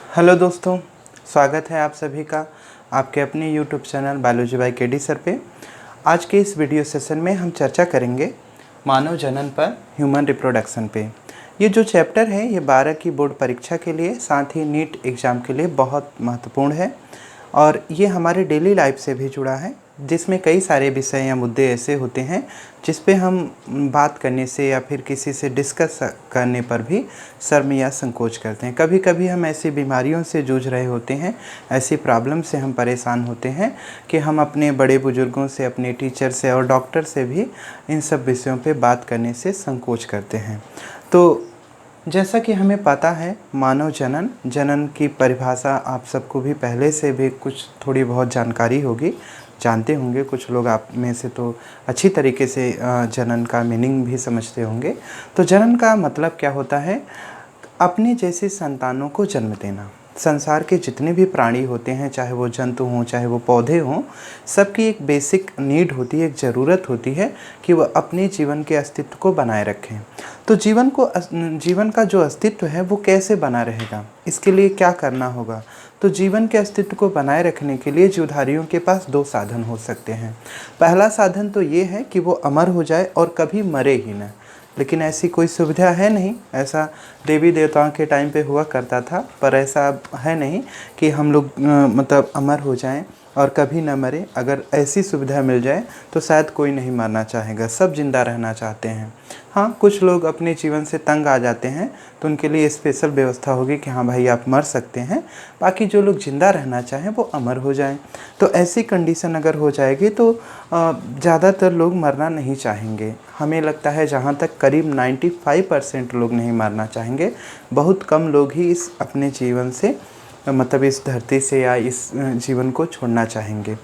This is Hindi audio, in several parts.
हेलो दोस्तों, स्वागत है आप सभी का आपके अपने YouTube channel biology by KD sir पे। आज के इस वीडियो सेशन में हम चर्चा करेंगे मानव जनन पर, ह्यूमन रिप्रोडक्शन पे। ये जो चैप्टर है ये 12 की बोर्ड परीक्षा के लिए, साथ ही नीट एग्ज़ाम के लिए बहुत महत्वपूर्ण है और ये हमारे डेली लाइफ से भी जुड़ा है, जिसमें कई सारे विषय या मुद्दे ऐसे होते हैं जिस पे हम बात करने से या फिर किसी से डिस्कस करने पर भी शर्म या संकोच करते हैं। कभी कभी हम ऐसी बीमारियों से जूझ रहे होते हैं, ऐसी प्रॉब्लम से हम परेशान होते हैं कि हम अपने बड़े बुजुर्गों से, अपने टीचर से और डॉक्टर से भी इन सब विषयों पे बात करने से संकोच करते हैं। तो जैसा कि हमें पता है, मानव जनन की परिभाषा आप सबको भी पहले से भी कुछ थोड़ी बहुत जानकारी होगी, जानते होंगे। कुछ लोग आप में से तो अच्छी तरीके से जनन का मीनिंग भी समझते होंगे। तो जनन का मतलब क्या होता है? अपने जैसे संतानों को जन्म देना। संसार के जितने भी प्राणी होते हैं, चाहे वो जंतु हों, चाहे वो पौधे हों, सबकी एक बेसिक नीड होती है, एक ज़रूरत होती है कि वह अपने जीवन के अस्तित्व को बनाए रखें। तो जीवन का जो अस्तित्व है वो कैसे बना रहेगा, इसके लिए क्या करना होगा? तो जीवन के अस्तित्व को बनाए रखने के लिए जीवधारियों के पास दो साधन हो सकते हैं। पहला साधन तो ये है कि वो अमर हो जाए और कभी मरे ही न। लेकिन ऐसी कोई सुविधा है नहीं। ऐसा देवी देवताओं के टाइम पे हुआ करता था, पर ऐसा है नहीं कि हम लोग मतलब अमर हो जाएं और कभी न मरे। अगर ऐसी सुविधा मिल जाए तो शायद कोई नहीं मरना चाहेगा, सब जिंदा रहना चाहते हैं। हाँ, कुछ लोग अपने जीवन से तंग आ जाते हैं तो उनके लिए स्पेशल व्यवस्था होगी कि हाँ भाई आप मर सकते हैं, बाकी जो लोग ज़िंदा रहना चाहें वो अमर हो जाएं। तो ऐसी कंडीशन अगर हो जाएगी तो ज़्यादातर लोग मरना नहीं चाहेंगे। हमें लगता है जहाँ तक करीब 95% लोग नहीं मरना चाहेंगे। बहुत कम लोग ही इस अपने जीवन से मतलब इस धरती से या इस जीवन को छोड़ना चाहेंगे।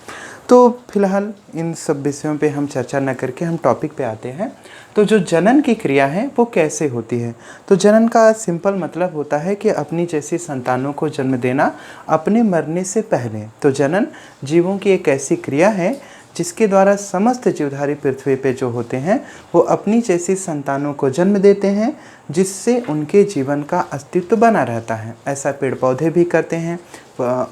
तो फिलहाल इन सब विषयों पे हम चर्चा न करके हम टॉपिक पे आते हैं। तो जो जनन की क्रिया है वो कैसे होती है? तो जनन का सिंपल मतलब होता है कि अपनी जैसी संतानों को जन्म देना अपने मरने से पहले। तो जनन जीवों की एक ऐसी क्रिया है जिसके द्वारा समस्त जीवधारी पृथ्वी पे जो होते हैं वो अपनी जैसी संतानों को जन्म देते हैं, जिससे उनके जीवन का अस्तित्व बना रहता है। ऐसा पेड़ पौधे भी करते हैं।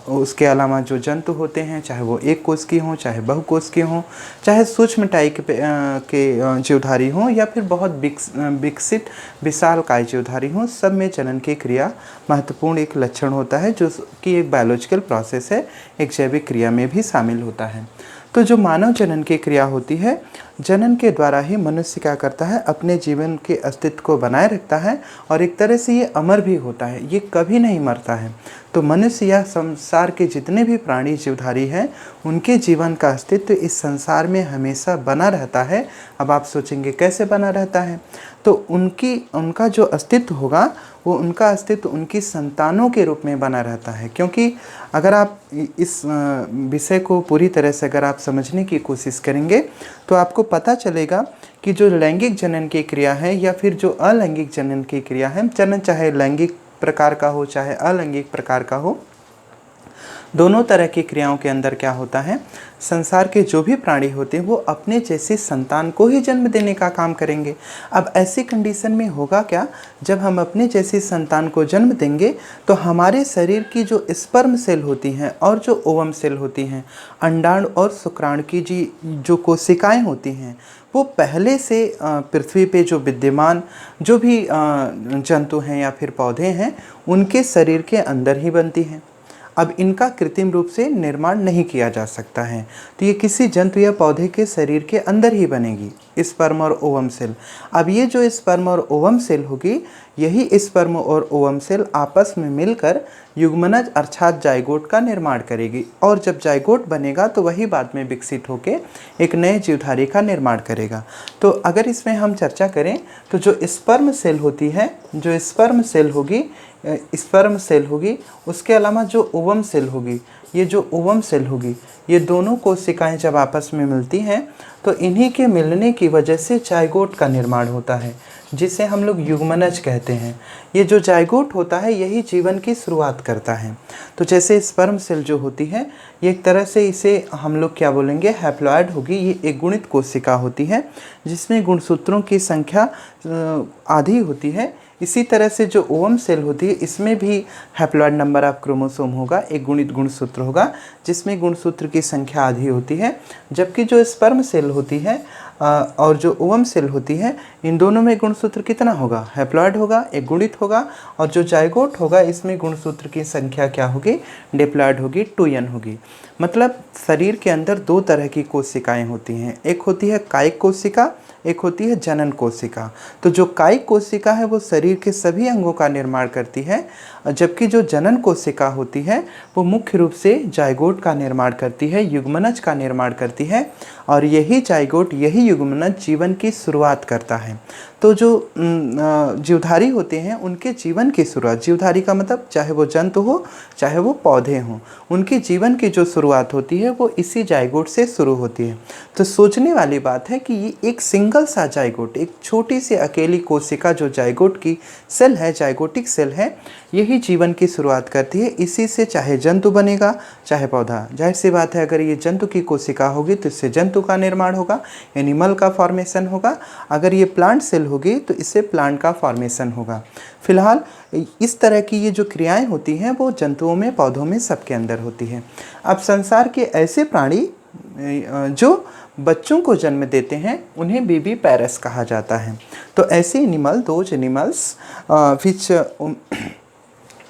उसके अलावा जो जंतु होते हैं, चाहे वो एक कोष की हों, चाहे बहुकोष के हों, चाहे सूक्ष्म के जीवधारी हों या फिर बहुत विकसित विशालकाय जीवधारी हों, सब में जनन की क्रिया महत्वपूर्ण एक लक्षण होता है, जो कि एक बायोलॉजिकल प्रोसेस है, एक जैविक क्रिया में भी शामिल होता है। तो जो मानव जनन की क्रिया होती है, जनन के द्वारा ही मनुष्य क्या करता है, अपने जीवन के अस्तित्व को बनाए रखता है और एक तरह से ये अमर भी होता है, ये कभी नहीं मरता है। तो मनुष्य या संसार के जितने भी प्राणी जीवधारी हैं, उनके जीवन का अस्तित्व इस संसार में हमेशा बना रहता है। अब आप सोचेंगे कैसे बना रहता है? तो उनका जो अस्तित्व होगा वो उनका अस्तित्व उनकी संतानों के रूप में बना रहता है। क्योंकि अगर आप इस विषय को पूरी तरह से अगर आप समझने की कोशिश करेंगे तो आपको पता चलेगा कि जो लैंगिक जनन की क्रिया है या फिर जो अलैंगिक जनन की क्रिया है, जनन चाहे लैंगिक प्रकार का हो चाहे अलैंगिक प्रकार का हो, दोनों तरह की क्रियाओं के अंदर क्या होता है, संसार के जो भी प्राणी होते हैं वो अपने जैसे संतान को ही जन्म देने का काम करेंगे। अब ऐसी कंडीशन में होगा क्या, जब हम अपने जैसी संतान को जन्म देंगे तो हमारे शरीर की जो स्पर्म सेल होती हैं और जो ओवम सेल होती हैं, अंडाणु और शुक्राणु की जो कोशिकाएं होती हैं, वो पहले से पृथ्वी पे जो विद्यमान जो भी जंतु हैं या फिर पौधे हैं, उनके शरीर के अंदर ही बनती हैं। अब इनका कृत्रिम रूप से निर्माण नहीं किया जा सकता है, तो ये किसी जंतु या पौधे के शरीर के अंदर ही बनेगी, स्पर्म और ओवम सेल। अब ये जो स्पर्म और ओवम सेल होगी, यही स्पर्म और ओवम सेल आपस में मिलकर युग्मनज अर्थात जाइगोट का निर्माण करेगी, और जब जाइगोट बनेगा तो वही बाद में विकसित होकर एक नए जीवधारी का निर्माण करेगा। तो अगर इसमें हम चर्चा करें तो जो स्पर्म सेल होती है, जो स्पर्म सेल होगी, उसके अलावा जो ओवम सेल होगी, ये जो ओवम सेल होगी, ये दोनों कोशिकाएं जब आपस में मिलती हैं तो इन्हीं के मिलने की वजह से जाइगोट का निर्माण होता है, जिसे हम लोग युग्मनज कहते हैं। ये जो जाइगोट होता है यही जीवन की शुरुआत करता है। तो जैसे स्पर्म सेल जो होती है, ये एक तरह से इसे हम लोग क्या बोलेंगे, हैप्लॉइड होगी। ये एक गुणित कोशिका होती है जिसमें गुणसूत्रों की संख्या आधी होती है। इसी तरह से जो ओवम सेल होती है इसमें भी हैप्लॉइड नंबर ऑफ क्रोमोसोम होगा, एक गुणित गुणसूत्र होगा जिसमें गुणसूत्र की संख्या आधी होती है। जबकि जो स्पर्म सेल होती है और जो ओवम सेल होती है इन दोनों में गुणसूत्र कितना होगा, हैप्लॉइड होगा, एक गुणित होगा। और जो जाइगोट होगा इसमें गुणसूत्र की संख्या क्या होगी, डिप्लॉइड होगी, 2n होगी। मतलब शरीर के अंदर दो तरह की कोशिकाएं होती हैं, एक होती है कायिक कोशिका, एक होती है जनन कोशिका। तो जो कायिक कोशिका है वो शरीर के सभी अंगों का निर्माण करती है, जबकि जो जनन कोशिका होती है वो मुख्य रूप से जाइगोट का निर्माण करती है, युग्मनज का निर्माण करती है। और यही जाइगोट, यही युग्मनज जीवन की शुरुआत करता है। तो जो जीवधारी होते हैं उनके जीवन की शुरुआत, जीवधारी का मतलब चाहे वो जंतु हो चाहे वो पौधे हों, उनके जीवन की जो शुरुआत होती है वो इसी जाइगोट से शुरू होती है। तो सोचने वाली बात है कि ये एक सिंगल सा जाइगोट, एक छोटी सी अकेली कोशिका जो जाइगोट की सेल है, जाइगोटिक सेल है, यही जीवन की शुरुआत करती है। इसी से चाहे जंतु बनेगा चाहे पौधा। जाहिर सी बात है अगर ये जंतु की कोशिका होगी तो इससे जंतु का निर्माण होगा, एनिमल का फॉर्मेशन होगा। अगर ये प्लांट सेल होगी तो इससे प्लांट का फॉर्मेशन होगा। फिलहाल इस तरह की ये जो क्रियाएं होती हैं वो जंतुओं में, पौधों में, सबके अंदर होती हैं। अब संसार के ऐसे प्राणी जो बच्चों को जन्म देते हैं उन्हें बेबी पैरस कहा जाता है। तो ऐसे animal, those animals which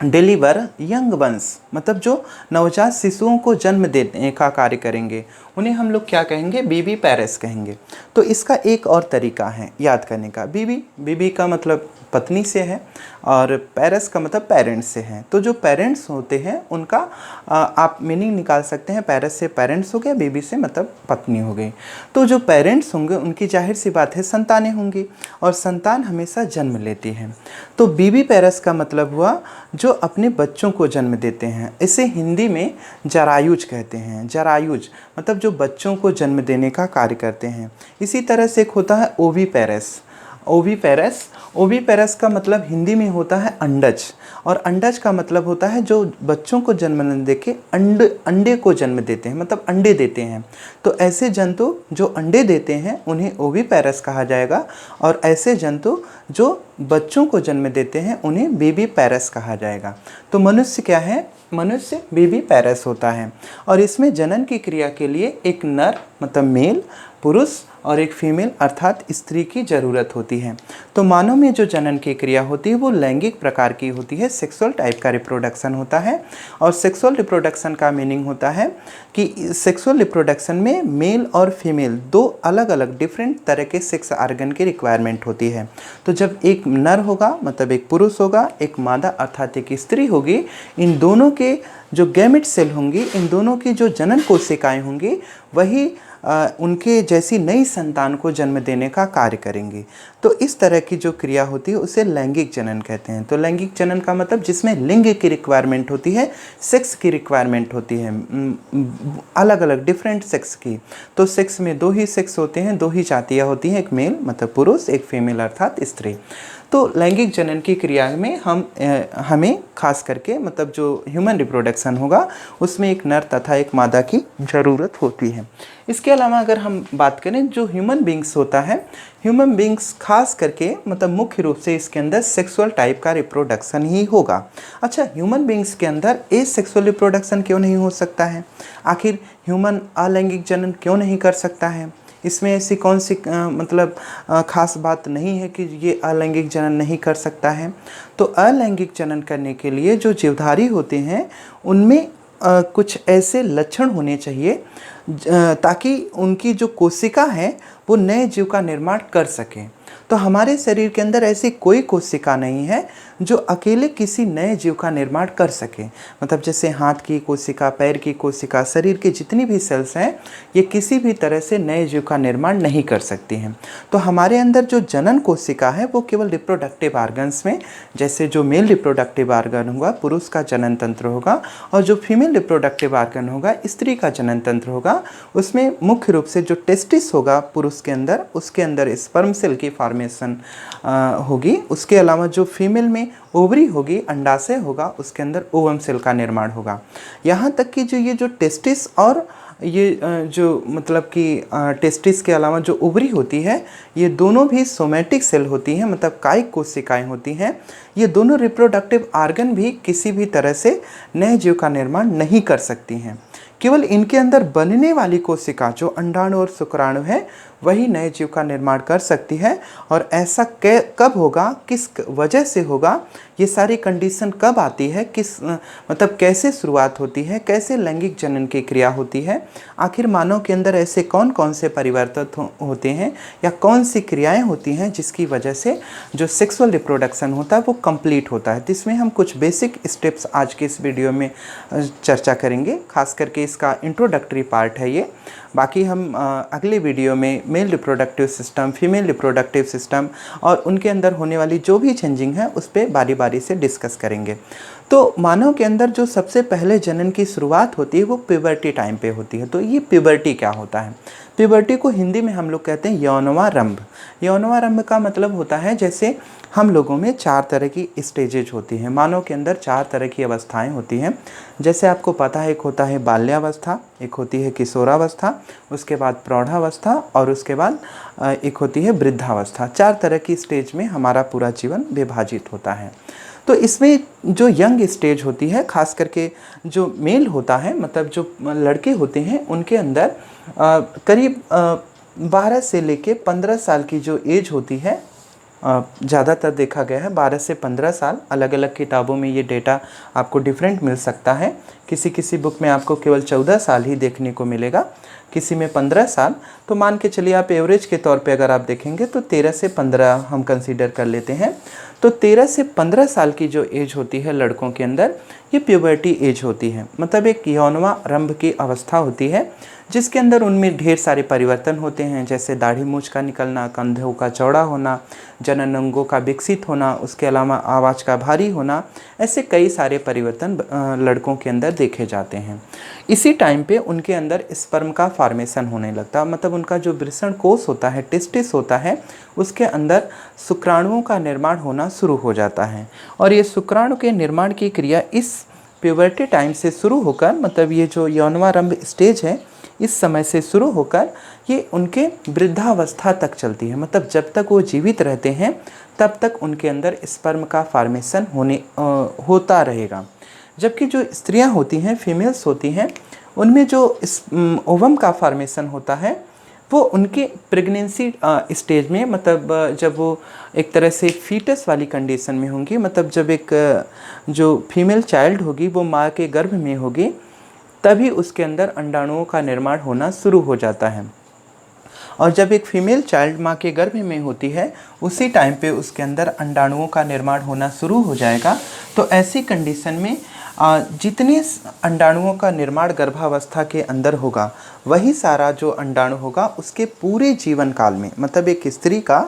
deliver young ones, मतलब जो नवजात शिशुओं को जन्म देने का कार्य करेंगे उन्हें हम लोग क्या कहेंगे, बेबी पैरस कहेंगे। तो इसका एक और तरीका है याद करने का। बीबी का मतलब पत्नी से है और पैरस का मतलब पेरेंट्स से है। तो जो पेरेंट्स होते हैं उनका आप मीनिंग निकाल सकते हैं, पैरस से पेरेंट्स हो गया, बेबी से मतलब पत्नी हो गई। तो जो पेरेंट्स होंगे उनकी जाहिर सी बात है संतानें होंगी और संतान हमेशा जन्म लेती है। तो बेबी पैरस का मतलब हुआ जो अपने बच्चों को जन्म देते हैं। इसे हिंदी में जरायुज कहते हैं। जरायुज मतलब जो बच्चों को जन्म देने का कार्य करते हैं। इसी तरह से एक होता है ओवीपेरस। ओवीपेरस का मतलब हिंदी में होता है अंडज, और अंडज का मतलब होता है जो बच्चों को जन्म न दे के अंडे को जन्म देते हैं, मतलब अंडे देते हैं। तो ऐसे जंतु जो अंडे देते हैं उन्हें ओवीपेरस कहा जाएगा, और ऐसे जंतु जो बच्चों को जन्म देते हैं उन्हें बेबी पैरस कहा जाएगा। तो मनुष्य क्या है, मनुष्य बेबी पैरस होता है। और इसमें जनन की क्रिया के लिए एक नर मतलब मेल, पुरुष और एक फीमेल अर्थात स्त्री की ज़रूरत होती है। तो मानव में जो जनन की क्रिया होती है वो लैंगिक प्रकार की होती है, सेक्सुअल टाइप का रिप्रोडक्शन होता है। और सेक्सुअल रिप्रोडक्शन का मीनिंग होता है कि सेक्सुअल रिप्रोडक्शन में मेल और फीमेल दो अलग अलग डिफरेंट तरह के सेक्स आर्गन की रिक्वायरमेंट होती है। तो जब एक नर होगा मतलब एक पुरुष होगा, एक मादा अर्थात एक स्त्री होगी, इन दोनों के जो गैमेट सेल होंगी, इन दोनों की जो जनन कोशिकाएँ होंगी वही उनके जैसी नई संतान को जन्म देने का कार्य करेंगी। तो इस तरह की जो क्रिया होती है उसे लैंगिक जनन कहते हैं। तो लैंगिक जनन का मतलब जिसमें लिंग की रिक्वायरमेंट होती है, सेक्स की रिक्वायरमेंट होती है, अलग अलग डिफरेंट सेक्स की। तो सेक्स में दो ही सेक्स होते हैं, दो ही जातियाँ होती हैं, एक मेल मतलब पुरुष, एक फीमेल अर्थात स्त्री। तो लैंगिक जनन की क्रिया में हमें खास करके मतलब जो ह्यूमन रिप्रोडक्शन होगा उसमें एक नर तथा एक मादा की ज़रूरत होती है। इसके अलावा अगर हम बात करें जो ह्यूमन बींग्स होता है, ह्यूमन बींग्स खास करके मतलब मुख्य रूप से इसके अंदर सेक्सुअल टाइप का रिप्रोडक्शन ही होगा। अच्छा, ह्यूमन बींग्स के अंदर ए सेक्सुअल रिप्रोडक्शन क्यों नहीं हो सकता है? आखिर ह्यूमन अलैंगिक जनन क्यों नहीं कर सकता है? इसमें ऐसी कौन सी खास बात नहीं है कि ये अलैंगिक जनन नहीं कर सकता है? तो अलैंगिक जनन करने के लिए जो जीवधारी होते हैं उनमें कुछ ऐसे लक्षण होने चाहिए ताकि उनकी जो कोशिका है वो नए जीव का निर्माण कर सके। तो हमारे शरीर के अंदर ऐसी कोई कोशिका नहीं है जो अकेले किसी नए जीव का निर्माण कर सके। मतलब जैसे हाथ की कोशिका, पैर की कोशिका, शरीर के जितनी भी सेल्स हैं ये किसी भी तरह से नए जीव का निर्माण नहीं कर सकती हैं। तो हमारे अंदर जो जनन कोशिका है वो केवल रिप्रोडक्टिव आर्गन्स में, जैसे जो मेल रिप्रोडक्टिव आर्गन होगा पुरुष का जनन तंत्र होगा, और जो फीमेल रिप्रोडक्टिव आर्गन होगा स्त्री का जनन तंत्र होगा, उसमें मुख्य रूप से जो टेस्टिस होगा पुरुष के अंदर, उसके अंदर स्पर्म सेल की फॉर्मेशन होगी। उसके अलावा जो फीमेल में ओवरी होगी, अंडाशय होगा, उसके अंदर ओवम सेल का निर्माण होगा। यहाँ तक कि जो ये जो टेस्टिस और ये जो मतलब कि टेस्टिस के अलावा जो ओवरी होती है, ये दोनों भी सोमैटिक सेल होती हैं, मतलब कायिक कोशिकाएं होती हैं। ये दोनों रिप्रोडक्टिव आर्गन भी किसी भी तरह से नए जीव का निर्माण नहीं कर सकती हैं। केवल इनके अंदर बनने वाली कोशिका जो अंडाणु और शुक्राणु है वही नए जीव का निर्माण कर सकती है। और ऐसा कब होगा, किस वजह से होगा, ये सारी कंडीशन कब आती है, किस मतलब कैसे शुरुआत होती है, कैसे लैंगिक जनन की क्रिया होती है, आखिर मानव के अंदर ऐसे कौन कौन से परिवर्तन होते हैं या कौन सी क्रियाएं होती हैं जिसकी वजह से जो सेक्सुअल रिप्रोडक्शन होता है वो कंप्लीट होता है। तो इसमें हम कुछ बेसिक स्टेप्स आज के इस वीडियो में चर्चा करेंगे। खास करके इसका इंट्रोडक्टरी पार्ट है ये। बाकी हम अगले वीडियो में male reproductive system, female reproductive system और उनके अंदर होने वाली जो भी चेंजिंग है उस पर बारी बारी से डिस्कस करेंगे। तो मानव के अंदर जो सबसे पहले जनन की शुरुआत होती है वो प्यूबर्टी टाइम पे होती है। तो ये प्यूबर्टी क्या होता है? प्यूबर्टी को हिंदी में हम लोग कहते हैं यौनवारंभ। यौनवारंभ का मतलब होता है जैसे हम लोगों में 4 तरह की स्टेजेज होती हैं, मानव के अंदर 4 तरह की अवस्थाएं होती हैं। जैसे आपको पता है, एक होता है बाल्यावस्था, एक होती है किशोरावस्था, उसके बाद प्रौढ़ावस्था और उसके बाद एक होती है वृद्धावस्था। 4 तरह की स्टेज में हमारा पूरा जीवन विभाजित होता है। तो इसमें जो यंग स्टेज होती है, खास करके जो मेल होता है, मतलब जो लड़के होते हैं, उनके अंदर करीब 12 से लेके 15 साल की जो एज होती है, ज़्यादातर देखा गया है 12 से 15 साल। अलग अलग किताबों में ये डेटा आपको डिफरेंट मिल सकता है। किसी किसी बुक में आपको केवल 14 साल ही देखने को मिलेगा, किसी में 15 साल। तो मान के चलिए आप एवरेज के तौर पे अगर आप देखेंगे तो 13 से 15 हम कंसीडर कर लेते हैं। तो 13 से 15 साल की जो एज होती है लड़कों के अंदर, ये प्यूबर्टी एज होती है। मतलब एक यौनवारंभ की अवस्था होती है जिसके अंदर उनमें ढेर सारे परिवर्तन होते हैं, जैसे दाढ़ी मूंछ का निकलना, कंधों का चौड़ा होना, जनन अंगों का विकसित होना, उसके अलावा आवाज़ का भारी होना। ऐसे कई सारे परिवर्तन लड़कों के अंदर देखे जाते हैं। इसी टाइम पे उनके अंदर स्पर्म का फॉर्मेशन होने लगता है, मतलब उनका जो वृषण कोष होता है, टेस्टिस होता है, उसके अंदर शुक्राणुओं का निर्माण होना शुरू हो जाता है। और ये शुक्राणु के निर्माण की क्रिया इस प्यूबर्टी टाइम से शुरू होकर, मतलब ये जो यौनवारंभ स्टेज है, इस समय से शुरू होकर ये उनके वृद्धावस्था तक चलती है। मतलब जब तक वो जीवित रहते हैं तब तक उनके अंदर स्पर्म का फॉर्मेशन होता रहेगा। जबकि जो स्त्रियां होती हैं, फीमेल्स होती हैं, उनमें जो ओवम का फॉर्मेशन होता है वो उनके प्रेगनेंसी स्टेज में, मतलब जब वो एक तरह से फीटस वाली कंडीशन में होंगी, मतलब जब एक जो फीमेल चाइल्ड होगी वो माँ के गर्भ में होगी, तभी उसके अंदर अंडाणुओं का निर्माण होना शुरू हो जाता है। और जब एक फीमेल चाइल्ड माँ के गर्भ में होती है उसी टाइम पे उसके अंदर अंडाणुओं का निर्माण होना शुरू हो जाएगा। तो ऐसी कंडीशन में जितने अंडाणुओं का निर्माण गर्भावस्था के अंदर होगा, वही सारा जो अंडाणु होगा उसके पूरे जीवन काल में, मतलब एक स्त्री का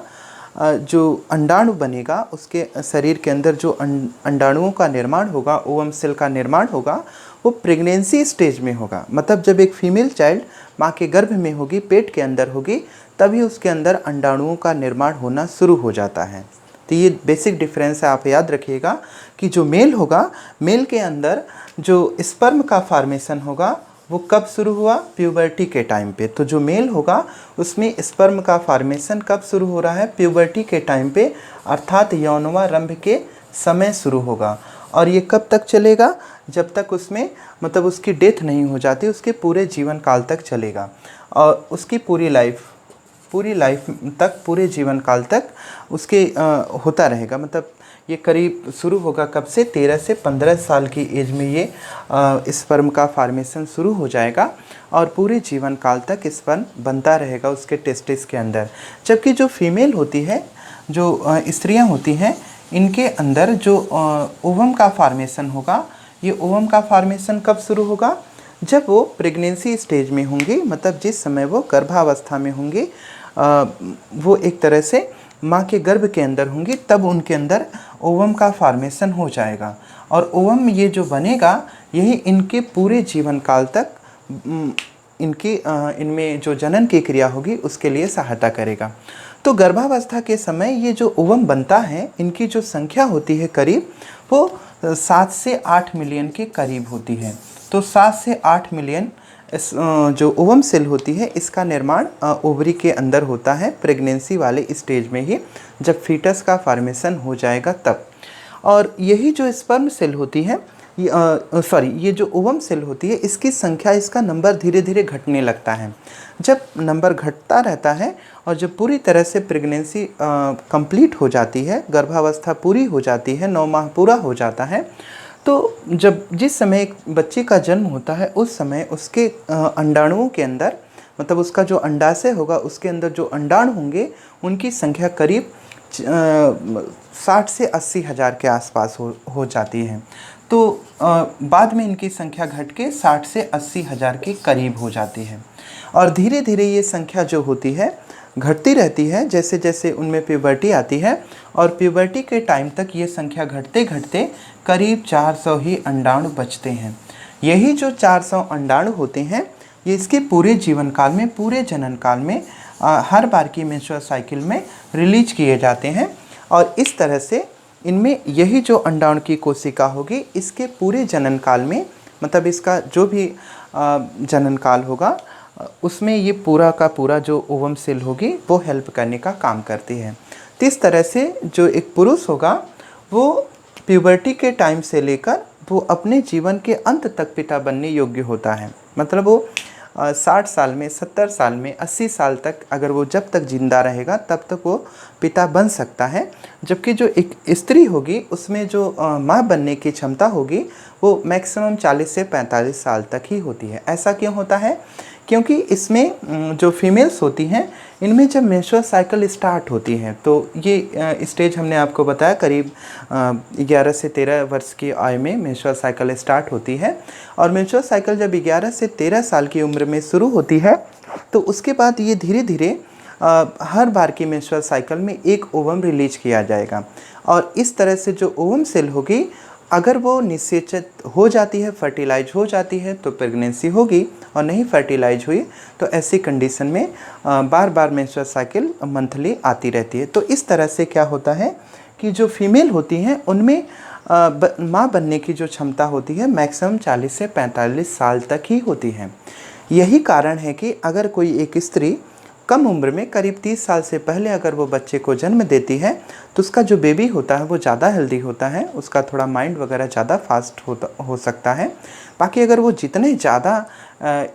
जो अंडाणु बनेगा, उसके शरीर के अंदर जो अंडाणुओं का निर्माण होगा, ओवम सेल का निर्माण होगा, वो प्रेगनेंसी स्टेज में होगा। मतलब जब एक फीमेल चाइल्ड माँ के गर्भ में होगी, पेट के अंदर होगी, तभी उसके अंदर अंडाणुओं का निर्माण होना शुरू हो जाता है। तो ये बेसिक डिफरेंस है, आप याद रखिएगा कि जो मेल होगा, मेल के अंदर जो स्पर्म का फॉर्मेशन होगा वो कब शुरू हुआ? प्यूबर्टी के टाइम पे। तो जो मेल होगा उसमें स्पर्म का फॉर्मेशन कब शुरू हो रहा है? प्यूबर्टी के टाइम पे, अर्थात यौनवारंभ के समय शुरू होगा। और ये कब तक चलेगा? जब तक उसमें, मतलब उसकी डेथ नहीं हो जाती, उसके पूरे जीवन काल तक चलेगा। और उसकी पूरी लाइफ तक, पूरे जीवन काल तक उसके होता रहेगा। मतलब ये करीब शुरू होगा कब से? 13 से 15 साल की एज में ये स्पर्म का फॉर्मेशन शुरू हो जाएगा और पूरे जीवन काल तक स्पर्म बनता रहेगा उसके टेस्टिस के अंदर। जबकि जो फीमेल होती है, जो स्त्रियां होती हैं, इनके अंदर जो ओवम का फॉर्मेशन होगा, ये ओवम का फॉर्मेशन कब शुरू होगा? जब वो प्रेगनेंसी स्टेज में होंगी, मतलब जिस समय वो गर्भावस्था में होंगी, वो एक तरह से माँ के गर्भ के अंदर होंगी, तब उनके अंदर ओवम का फॉर्मेशन हो जाएगा। और ओवम ये जो बनेगा, यही इनके पूरे जीवन काल तक इनमें जो जनन की क्रिया होगी उसके लिए सहायता करेगा। तो गर्भावस्था के समय ये जो ओवम बनता है, इनकी जो संख्या होती है करीब, वो 7 से 8 मिलियन के करीब होती है। तो 7 से 8 मिलियन जो ओवम सेल होती है इसका निर्माण ओवरी के अंदर होता है प्रेगनेंसी वाले स्टेज में ही, जब फीटस का फॉर्मेशन हो जाएगा तब। और यही जो स्पर्म सेल होती है, ये जो ओवम सेल होती है इसकी संख्या, इसका नंबर धीरे धीरे घटने लगता है। जब नंबर घटता रहता है और जब पूरी तरह से प्रेगनेंसी कंप्लीट हो जाती है, गर्भावस्था पूरी हो जाती है, 9 माह पूरा हो जाता है, तो जब जिस समय एक बच्चे का जन्म होता है उस समय उसके अंडाणुओं के अंदर, मतलब उसका जो अंडाशय होगा उसके अंदर जो अंडाणु होंगे उनकी संख्या करीब 60 से 80 हज़ार के आसपास हो जाती है। तो बाद में इनकी संख्या घट के 60 से 80 हज़ार के करीब हो जाती है। और धीरे धीरे ये संख्या जो होती है घटती रहती है जैसे जैसे उनमें प्यूबर्टी आती है, और प्यूबर्टी के टाइम तक ये संख्या घटते घटते करीब 400 ही अंडाणु बचते हैं। यही जो 400 अंडाणु होते हैं ये इसके पूरे जीवन काल में, पूरे जनन काल में हर बार की मेंस्ट्रुअल साइकिल में रिलीज किए जाते हैं। और इस तरह से इनमें यही जो अंडाणु की कोशिका होगी इसके पूरे जनन काल में, मतलब इसका जो भी जनन काल होगा उसमें ये पूरा का पूरा जो ओवम सेल होगी वो हेल्प करने का काम करती है। तो इस तरह से जो एक पुरुष होगा वो प्यूबर्टी के टाइम से लेकर वो अपने जीवन के अंत तक पिता बनने योग्य होता है। मतलब वो 60 साल में, 70 साल में, 80 साल तक अगर वो जब तक जिंदा रहेगा तब तक वो पिता बन सकता है। जबकि जो एक स्त्री होगी उसमें जो माँ बनने की क्षमता होगी वो मैक्सिमम 40 से 45 साल तक ही होती है। ऐसा क्यों होता है? क्योंकि इसमें जो फीमेल्स होती हैं इनमें जब मेंस्ट्रुअल साइकिल स्टार्ट होती है तो ये स्टेज हमने आपको बताया करीब 11 से 13 वर्ष की आयु में मेंस्ट्रुअल साइकिल स्टार्ट होती है। और मेंस्ट्रुअल साइकिल जब 11 से 13 साल की उम्र में शुरू होती है तो उसके बाद ये धीरे धीरे हर बार की मेंस्ट्रुअल साइकिल में एक ओवम रिलीज किया जाएगा। और इस तरह से जो ओवम सेल होगी अगर वो निषेचित हो जाती है, फर्टिलाइज हो जाती है तो प्रेगनेंसी होगी, और नहीं फर्टिलाइज हुई तो ऐसी कंडीशन में बार बार मेंस्ट्रुअल साइकिल मंथली आती रहती है। तो इस तरह से क्या होता है कि जो फीमेल होती हैं उनमें माँ बनने की जो क्षमता होती है मैक्सिमम 40 से 45 साल तक ही होती है। यही कारण है कि अगर कोई एक स्त्री कम उम्र में करीब 30 साल से पहले अगर वो बच्चे को जन्म देती है तो उसका जो बेबी होता है वो ज़्यादा हेल्दी होता है, उसका थोड़ा माइंड वगैरह ज़्यादा फास्ट हो सकता है। बाकी अगर वो जितने ज़्यादा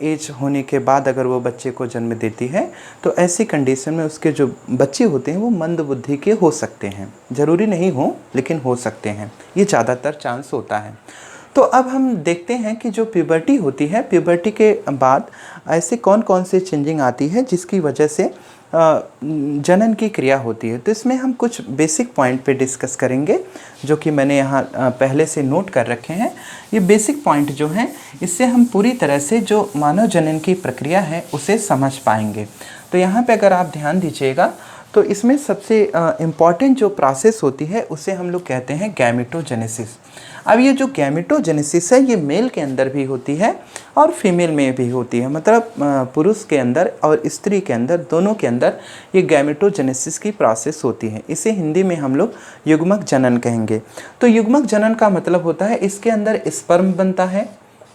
एज होने के बाद अगर वो बच्चे को जन्म देती है तो ऐसी कंडीशन में उसके जो बच्चे होते हैं वो मंद बुद्धि के हो सकते हैं। ज़रूरी नहीं हो लेकिन हो सकते हैं, ये ज़्यादातर चांस होता है। तो अब हम देखते हैं कि जो प्यूबर्टी होती है, प्यूबर्टी के बाद ऐसे कौन कौन से चेंजिंग आती है जिसकी वजह से जनन की क्रिया होती है। तो इसमें हम कुछ बेसिक पॉइंट पे डिस्कस करेंगे जो कि मैंने यहाँ पहले से नोट कर रखे हैं। ये बेसिक पॉइंट जो हैं इससे हम पूरी तरह से जो मानव जनन की प्रक्रिया है उसे समझ पाएंगे। तो यहाँ पे अगर आप ध्यान दीजिएगा तो इसमें सबसे इम्पॉर्टेंट जो प्रोसेस होती है उसे हम लोग कहते हैं गैमेटोजेनेसिस। अब ये जो गैमेटोजेनेसिस है ये मेल के अंदर भी होती है और फीमेल में भी होती है, मतलब पुरुष के अंदर और स्त्री के अंदर, दोनों के अंदर ये गैमेटोजेनेसिस की प्रोसेस होती है। इसे हिंदी में हम लोग युग्मक जनन कहेंगे। तो युग्मक जनन का मतलब होता है इसके अंदर स्पर्म बनता है,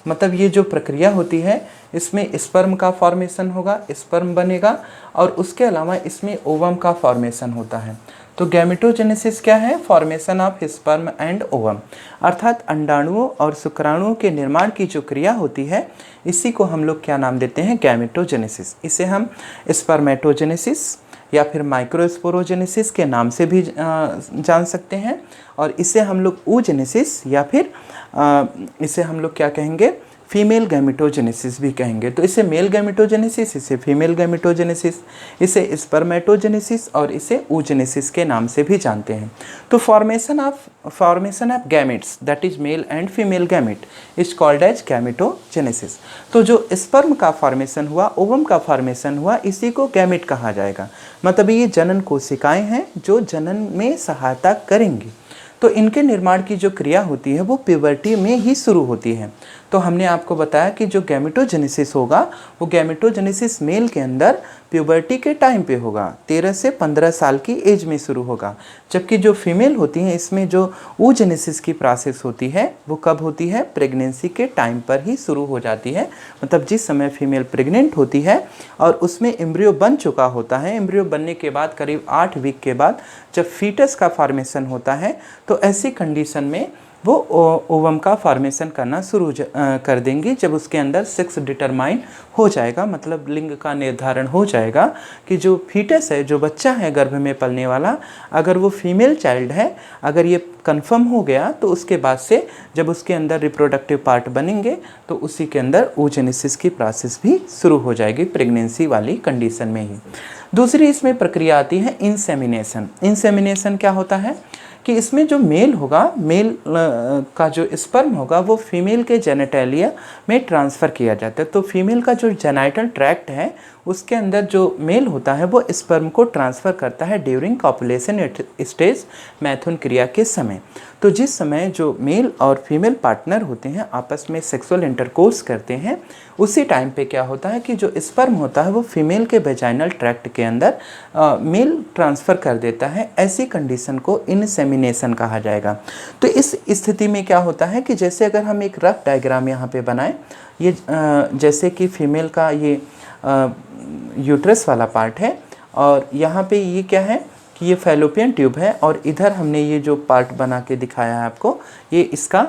मतलब ये जो प्रक्रिया होती है इसमें स्पर्म का फॉर्मेशन होगा, स्पर्म बनेगा और उसके अलावा इसमें ओवम का फॉर्मेशन होता है। तो गैमेटोजेनेसिस क्या है? Formation of sperm and ovum, अर्थात अंडाणुओं और शुक्राणुओं के निर्माण की जो क्रिया होती है इसी को हम लोग क्या नाम देते हैं? गैमेटोजेनेसिस। इसे हम स्पर्मेटोजेनेसिस या फिर माइक्रोस्पोरोजेनेसिस के नाम से भी जान सकते हैं, और इसे हम लोग oogenesis या फिर इसे हम लोग क्या कहेंगे? फीमेल गैमेटोजेनेसिस भी कहेंगे। तो इसे मेल गैमेटोजेनेसिस, इसे फीमेल गैमेटोजेनेसिस, इसे स्पर्मेटोजेनेसिस और इसे oogenesis के नाम से भी जानते हैं। तो formation of gametes that is male and female gamete is called as gametogenesis. तो जो स्पर्म का फॉर्मेशन हुआ, ओवम का फॉर्मेशन हुआ, इसी को गैमेट कहा जाएगा। मतलब ये जनन कोशिकाएं हैं जो जनन में सहायता करेंगी। तो इनके निर्माण की जो क्रिया होती है वो प्यूबर्टी में ही शुरू होती है। तो हमने आपको बताया कि जो गैमेटोजेनेसिस होगा वो गैमेटोजेनेसिस मेल के अंदर, प्यूबर्टी के टाइम पे होगा, 13 से 15 साल की एज में शुरू होगा। जबकि जो फीमेल होती हैं इसमें जो oogenesis की प्रोसेस होती है वो कब होती है, प्रेगनेंसी के टाइम पर ही शुरू हो जाती है। मतलब जिस समय फीमेल प्रेग्नेंट होती है और उसमें एम्ब्रियो बन चुका होता है, एम्ब्रियो बनने के बाद करीब 8 वीक के बाद जब फीटस का फॉर्मेशन होता है तो ऐसी कंडीशन में वो ओवम का फॉर्मेशन करना शुरू कर देंगी। जब उसके अंदर सेक्स डिटरमाइन हो जाएगा, मतलब लिंग का निर्धारण हो जाएगा कि जो फीटस है, जो बच्चा है गर्भ में पलने वाला, अगर वो फीमेल चाइल्ड है, अगर ये कंफर्म हो गया तो उसके बाद से जब उसके अंदर रिप्रोडक्टिव पार्ट बनेंगे तो उसी के अंदर oogenesis की प्रोसेस भी शुरू हो जाएगी प्रेगनेंसी वाली कंडीशन में ही। दूसरी इसमें प्रक्रिया आती है इंसेमिनेशन। इंसेमिनेशन क्या होता है कि इसमें जो मेल होगा, मेल का जो स्पर्म होगा वो फीमेल के जेनेटेलिया में ट्रांसफ़र किया जाता है। तो फीमेल का जो जेनाइटल ट्रैक्ट है उसके अंदर जो मेल होता है वो स्पर्म को ट्रांसफ़र करता है ड्यूरिंग कॉपुलेशन स्टेज, मैथुन क्रिया के समय। तो जिस समय जो मेल और फीमेल पार्टनर होते हैं आपस में सेक्सुअल इंटरकोर्स करते हैं, उसी टाइम पे क्या होता है कि जो स्पर्म होता है वो फीमेल के वेजाइनल ट्रैक्ट के अंदर मेल ट्रांसफ़र कर देता है। ऐसी कंडीशन को इंसेमिनेशन कहा जाएगा। तो इस स्थिति में क्या होता है कि जैसे अगर हम एक रफ डायग्राम यहाँ पे बनाएं, ये जैसे कि फीमेल का ये यूट्रस वाला पार्ट है और यहाँ पे ये क्या है कि ये फैलोपियन ट्यूब है और इधर हमने ये जो पार्ट बना के दिखाया है आपको, ये इसका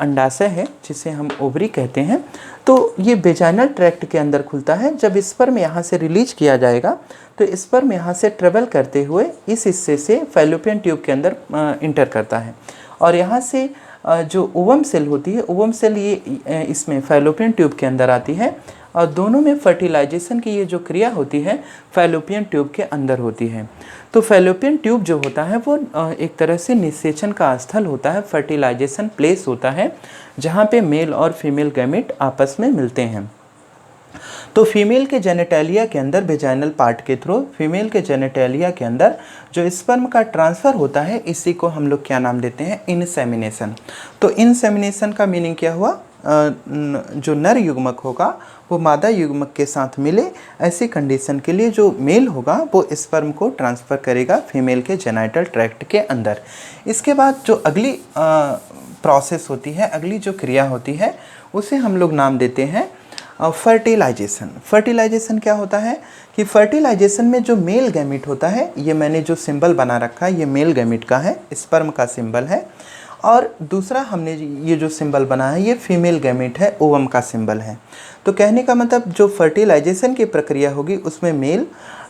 अंडाशय है जिसे हम ओवरी कहते हैं। तो ये वेजाइनल ट्रैक्ट के अंदर खुलता है। जब स्पर्म यहाँ से रिलीज किया जाएगा तो स्पर्म यहाँ से ट्रेवल करते हुए इस हिस्से से फैलोपियन ट्यूब के अंदर इंटर करता है और यहाँ से जो ओवम सेल होती है, ओवम सेल ये इसमें फैलोपियन ट्यूब के अंदर आती है और दोनों में फर्टिलाइजेशन की ये जो क्रिया होती है फैलोपियन ट्यूब के अंदर होती है। तो फैलोपियन ट्यूब जो होता है वो एक तरह से निषेचन का स्थल होता है, फर्टिलाइजेशन प्लेस होता है जहाँ पे मेल और फीमेल गैमेट आपस में मिलते हैं। तो फीमेल के जेनेटेलिया के अंदर वेजाइनल पार्ट के थ्रू फीमेल के जेनेटेलिया के अंदर जो स्पर्म का ट्रांसफ़र होता है इसी को हम लोग क्या नाम देते हैं, इंसेमिनेशन। तो इंसेमिनेशन का मीनिंग क्या हुआ, जो नर युग्मक होगा वो मादा युग्मक के साथ मिले, ऐसी कंडीशन के लिए जो मेल होगा वो स्पर्म को ट्रांसफ़र करेगा फीमेल के जेनाइटल ट्रैक्ट के अंदर। इसके बाद जो अगली प्रोसेस होती है, अगली जो क्रिया होती है उसे हम लोग नाम देते हैं फर्टिलाइजेशन। फर्टिलाइजेशन क्या होता है कि फर्टिलाइजेशन में जो मेल गैमिट होता है, ये मैंने जो सिंबल बना रखा है ये मेल गैमिट का है, स्पर्म का सिंबल है, और दूसरा हमने ये जो सिंबल बनाया है ये फीमेल गैमेट है, ओवम का सिंबल है। तो कहने का मतलब जो फर्टिलाइजेशन की प्रक्रिया होगी उसमें मेल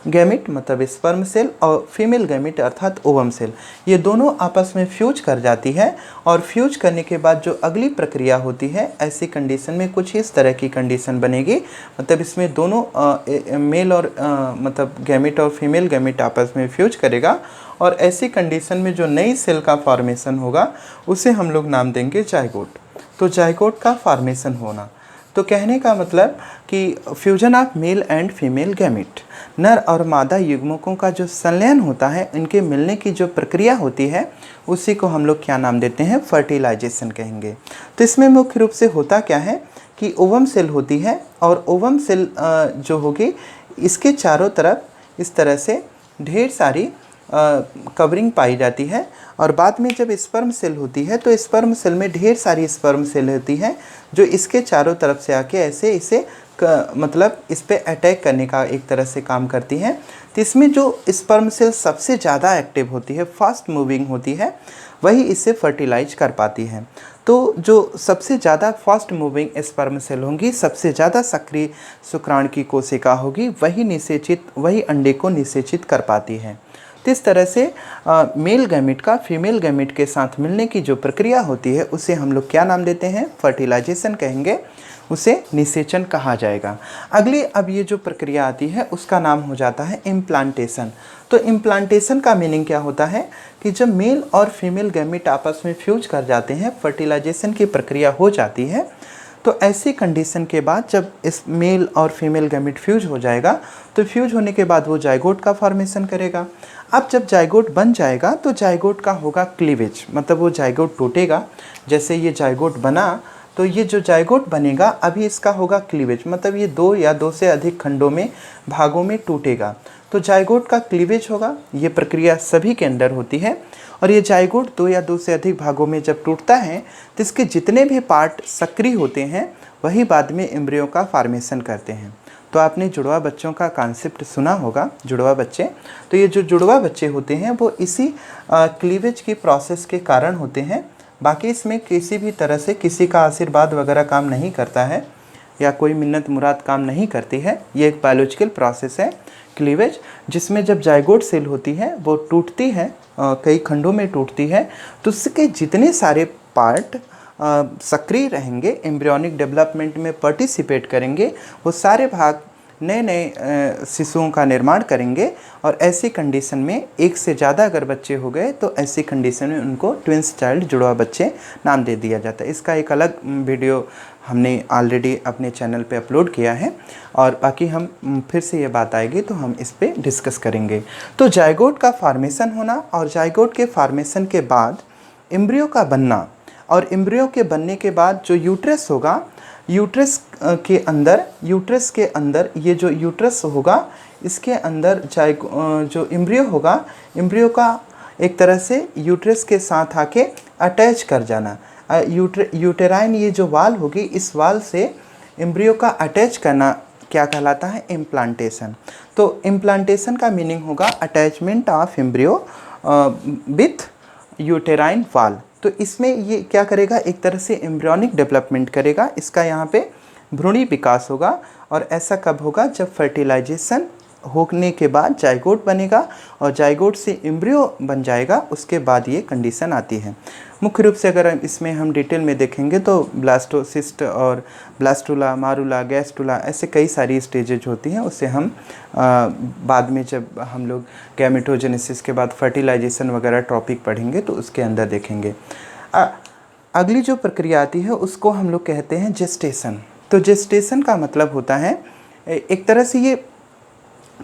गैमेट मतलब स्पर्म सेल और फीमेल गैमेट अर्थात ओवम सेल, ये दोनों आपस में फ्यूज कर जाती है और फ्यूज करने के बाद जो अगली प्रक्रिया होती है, ऐसी कंडीशन में कुछ इस तरह की कंडीशन बनेगी। मतलब इसमें दोनों मेल और मतलब गैमेट और फीमेल गैमेट आपस में फ्यूज करेगा और ऐसी कंडीशन में जो नई सेल का फॉर्मेशन होगा उसे हम लोग नाम देंगे जाइगोट। तो जाइगोट का फॉर्मेशन होना, तो कहने का मतलब कि fusion of male and female gamete, नर और मादा युग्मकों का जो संलयन होता है, इनके मिलने की जो प्रक्रिया होती है उसी को हम लोग क्या नाम देते हैं, फर्टिलाइजेशन कहेंगे। तो इसमें मुख्य रूप से होता क्या है कि ओवम सेल होती है और ओवम सेल जो होगी इसके चारों तरफ इस तरह से ढेर सारी कवरिंग पाई जाती है और बाद में जब स्पर्म सेल होती है तो स्पर्म सेल में ढेर सारी स्पर्म सेल होती है जो इसके चारों तरफ से आके ऐसे इसे मतलब इस पे अटैक करने का एक तरह से काम करती हैं। तो इसमें जो स्पर्म सेल सबसे ज़्यादा एक्टिव होती है, फास्ट मूविंग होती है, वही इसे फर्टिलाइज कर पाती है। तो जो सबसे ज़्यादा फास्ट मूविंग स्पर्म सेल होंगी, सबसे ज़्यादा सक्रिय शुक्राणु की कोशिका होगी, वही अंडे को निषेचित कर पाती है। तो इस तरह से मेल गैमेट का फीमेल गैमेट के साथ मिलने की जो प्रक्रिया होती है उसे हम लोग क्या नाम देते हैं, फर्टिलाइजेशन कहेंगे, उसे निषेचन कहा जाएगा। अगली अब ये जो प्रक्रिया आती है उसका नाम हो जाता है इम्प्लांटेशन। तो इम्प्लांटेशन का मीनिंग क्या होता है कि जब मेल और फीमेल गैमेट आपस में फ्यूज कर जाते हैं, फर्टिलाइजेशन की प्रक्रिया हो जाती है, तो ऐसी कंडीशन के बाद जब इस मेल और फीमेल गैमेट फ्यूज हो जाएगा तो फ्यूज होने के बाद वो जाइगोट का फॉर्मेशन करेगा। अब जब जाइगोट बन जाएगा तो जाइगोट का होगा क्लीवेज, मतलब वो जाइगोट टूटेगा। जैसे ये जाइगोट बना तो ये जो जाइगोट बनेगा अभी इसका होगा क्लीवेज, मतलब ये 2 या 2 से अधिक खंडों में भागों में टूटेगा, तो जाइगोट का क्लीवेज होगा। ये प्रक्रिया सभी के अंदर होती है और ये जाइगोट 2 या 2 से अधिक भागों में जब टूटता है तो इसके जितने भी पार्ट सक्रिय होते हैं वही बाद में एम्ब्रियो का फॉर्मेशन करते हैं। तो आपने जुड़वा बच्चों का कॉन्सेप्ट सुना होगा, जुड़वा बच्चे। तो ये जो जुड़वा बच्चे होते हैं वो इसी क्लीवेज की प्रोसेस के कारण होते हैं। बाकी इसमें किसी भी तरह से किसी का आशीर्वाद वगैरह काम नहीं करता है या कोई मिन्नत मुराद काम नहीं करती है। ये एक बायोलॉजिकल प्रोसेस है क्लीवेज, जिसमें जब जाइगोट सेल होती है वो टूटती है, कई खंडों में टूटती है, तो उसके जितने सारे पार्ट सक्रिय रहेंगे, एम्ब्रियोनिक डेवलपमेंट में पार्टिसिपेट करेंगे, वो सारे भाग नए नए शिशुओं का निर्माण करेंगे। और ऐसी कंडीशन में एक से ज़्यादा अगर बच्चे हो गए तो ऐसी कंडीशन में उनको ट्विंस चाइल्ड जुड़वा बच्चे नाम दे दिया जाता है। इसका एक अलग वीडियो हमने ऑलरेडी अपने चैनल पे अपलोड किया है और बाकी हम फिर से ये बात आएगी तो हम इस पे डिस्कस करेंगे। तो जाइगोट का फॉर्मेशन होना और जाइगोट के फॉर्मेशन के बाद एम्ब्रियो का बनना, और एम्ब्रियो के बनने के बाद जो यूट्रस होगा, यूट्रस के अंदर ये जो यूट्रस होगा इसके अंदर जो एम्ब्रियो होगा, एम्ब्रियो का एक तरह से यूट्रस के साथ आके अटैच कर जाना। यूटेराइन ये जो वाल होगी, इस वाल से एम्ब्रियो का अटैच करना क्या कहलाता है? इम्प्लांटेशन। तो इम्प्लांटेशन का मीनिंग होगा attachment of embryo with uterine वाल। तो इसमें ये क्या करेगा? एक तरह से एम्ब्रियोनिक डेवलपमेंट करेगा, इसका यहाँ पे भ्रूणी विकास होगा। और ऐसा कब होगा? जब फर्टिलाइजेशन होने के बाद जाइगोट बनेगा और जाइगोट से एम्ब्रियो बन जाएगा, उसके बाद ये कंडीशन आती है। मुख्य रूप से अगर इसमें हम डिटेल में देखेंगे तो ब्लास्टोसिस्ट और ब्लास्टुला, मारुला, गैस्टुला, ऐसे कई सारी स्टेजेज होती हैं। उससे हम बाद में जब हम लोग गैमेटोजेनेसिस के बाद फर्टिलाइजेशन वगैरह टॉपिक पढ़ेंगे तो उसके अंदर देखेंगे। अगली जो प्रक्रिया आती है उसको हम लोग कहते हैं जेस्टेशन। तो जेस्टेशन का मतलब होता है एक तरह से ये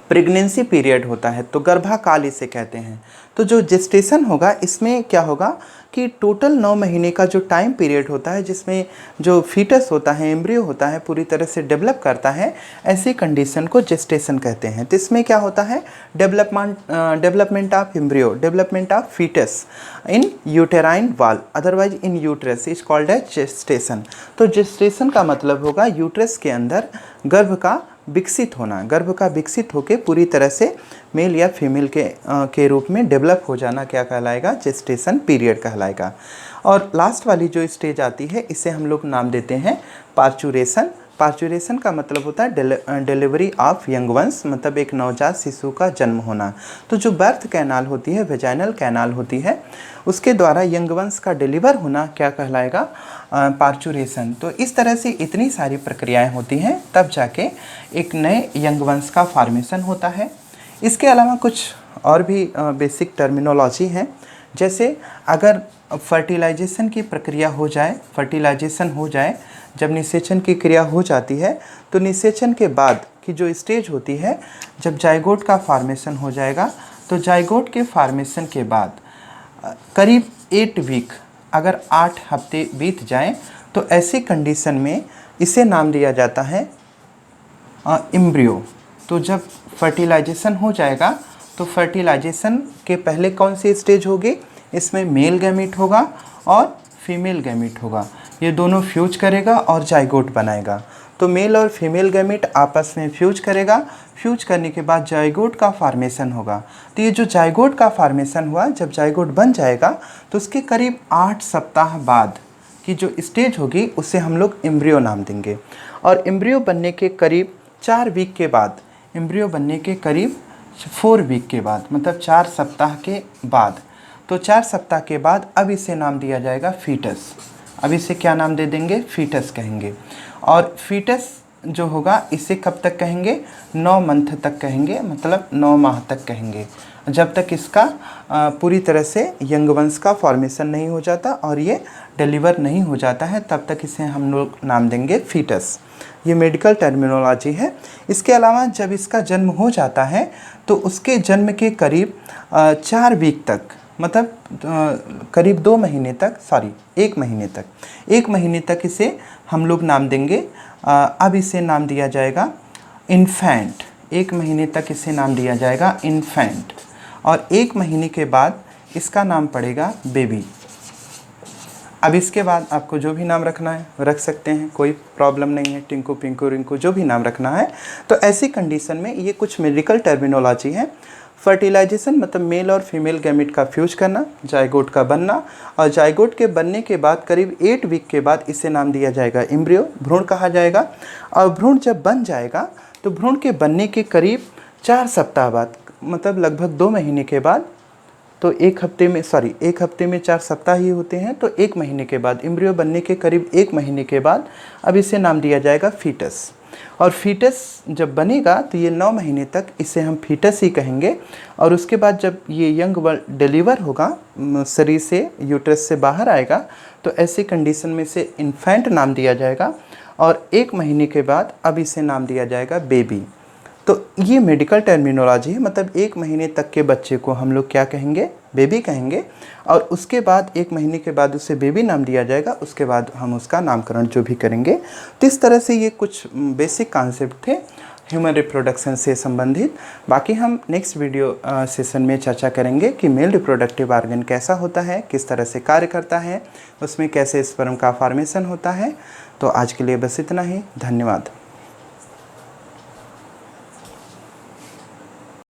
प्रेगनेंसी पीरियड होता है, तो गर्भाकाल इसे कहते हैं। तो जो जेस्टेशन होगा इसमें क्या होगा कि टोटल 9 महीने का जो टाइम पीरियड होता है जिसमें जो फीटस होता है, एम्ब्रियो होता है, पूरी तरह से डेवलप करता है, ऐसी कंडीशन को जेस्टेशन कहते हैं। तो इसमें क्या होता है? Development of embryo, development of fetus in uterine wall, otherwise in uterus is called as gestation. तो जेस्टेशन का मतलब होगा यूट्रस के अंदर गर्भ का विकसित होना, गर्भ का विकसित होकर पूरी तरह से मेल या फीमेल के रूप में डेवलप हो जाना क्या कहलाएगा? जेस्टेशन पीरियड कहलाएगा। और लास्ट वाली जो स्टेज आती है इसे हम लोग नाम देते हैं पार्चुरेशन। पार्चुरेशन का मतलब होता है डिलीवरी ऑफ यंग वंस, मतलब एक नवजात शिशु का जन्म होना। तो जो बर्थ कैनाल होती है, वेजाइनल कैनाल होती है, उसके द्वारा यंग वंस का डिलीवर होना क्या कहलाएगा? पार्चुरेशन। तो इस तरह से इतनी सारी प्रक्रियाएं होती हैं, तब जाके एक नए यंग वंस का फॉर्मेशन होता है। इसके अलावा कुछ और भी बेसिक टर्मिनोलॉजी हैं, जैसे अगर फर्टिलाइजेशन की प्रक्रिया हो जाए, फर्टिलाइजेशन हो जाए, जब निषेचन की क्रिया हो जाती है तो निषेचन के बाद की जो स्टेज होती है, जब जाइगोट का फॉर्मेशन हो जाएगा, तो जाइगोट के फॉर्मेशन के बाद करीब 8 वीक, अगर 8 हफ्ते बीत जाएं, तो ऐसी कंडीशन में इसे नाम दिया जाता है एम्ब्रियो। तो जब फर्टिलाइजेशन हो जाएगा तो फर्टिलाइजेशन के पहले कौन सी स्टेज होगी? इसमें मेल गैमीट होगा और फीमेल गैमीट होगा, ये दोनों फ्यूज करेगा और जाइगोट बनाएगा। तो मेल और फीमेल गैमीट आपस में फ्यूज करेगा, फ्यूज करने के बाद जाइगोट का फॉर्मेशन होगा। तो ये जो जाइगोट का फॉर्मेशन हुआ, जब जाइगोट बन जाएगा तो उसके करीब 8 सप्ताह बाद की जो स्टेज होगी उसे हम लोग एम्ब्रियो नाम देंगे। और एम्ब्रियो बनने के करीब 4 वीक के बाद, एम्ब्रियो बनने के करीब 4 वीक के बाद, मतलब 4 सप्ताह के बाद, तो 4 सप्ताह के बाद अब इसे नाम दिया जाएगा फीटस। अब इसे क्या नाम दे देंगे? फीटस कहेंगे। और फीटस जो होगा इसे कब तक कहेंगे? 9 मंथ तक कहेंगे, मतलब 9 माह तक कहेंगे, जब तक इसका पूरी तरह से यंग वंश का फॉर्मेशन नहीं हो जाता और ये डिलीवर नहीं हो जाता है, तब तक इसे हम लोग नाम देंगे फीटस। ये मेडिकल टर्मिनोलॉजी है। इसके अलावा जब इसका जन्म हो जाता है तो उसके जन्म के करीब 4 वीक तक मतलब करीब 2 महीने तक, सॉरी 1 महीने तक, 1 महीने तक इसे हम लोग नाम देंगे। अब इसे नाम दिया जाएगा इन्फेंट। 1 महीने तक इसे नाम दिया जाएगा इन्फेंट, और 1 महीने के बाद इसका नाम पड़ेगा बेबी। अब इसके बाद आपको जो भी नाम रखना है रख सकते हैं, कोई प्रॉब्लम नहीं है, टिंकू पिंकू रिंकू जो भी नाम रखना है। तो ऐसी कंडीशन में ये कुछ मेडिकल टर्मिनोलॉजी है। फर्टिलाइजेशन मतलब मेल और फीमेल गैमेट का फ्यूज करना, जाइगोट का बनना, और जाइगोट के बनने के बाद करीब 8 वीक के बाद इसे नाम दिया जाएगा एम्ब्रियो, भ्रूण कहा जाएगा। और भ्रूण जब बन जाएगा तो भ्रूण के बनने के करीब 4 सप्ताह बाद, मतलब लगभग 2 महीने के बाद, तो 1 हफ्ते में, सॉरी 1 हफ्ते में 4 सप्ताह ही होते हैं, तो 1 महीने के बाद, एम्ब्रियो बनने के करीब 1 महीने के बाद अब इसे नाम दिया जाएगा फीटस। और फीटस जब बनेगा तो ये 9 महीने तक इसे हम फीटस ही कहेंगे। और उसके बाद जब ये यंग वर्ल्ड डिलीवर होगा, शरीर से, यूट्रस से बाहर आएगा, तो ऐसी कंडीशन में इसे इन्फेंट नाम दिया जाएगा। और 1 महीने के बाद अब इसे नाम दिया जाएगा बेबी। तो ये मेडिकल टर्मिनोलॉजी है, मतलब 1 महीने तक के बच्चे को हम लोग क्या कहेंगे, बेबी कहेंगे। और उसके बाद 1 महीने के बाद उसे बेबी नाम दिया जाएगा, उसके बाद हम उसका नामकरण जो भी करेंगे। तो इस तरह से ये कुछ बेसिक कॉन्सेप्ट थे ह्यूमन रिप्रोडक्शन से संबंधित। बाकी हम नेक्स्ट वीडियो सेशन में चर्चा करेंगे कि मेल रिप्रोडक्टिव ऑर्गन कैसा होता है, किस तरह से कार्य करता है, उसमें कैसे स्पर्म का फॉर्मेशन होता है। तो आज के लिए बस इतना ही, धन्यवाद।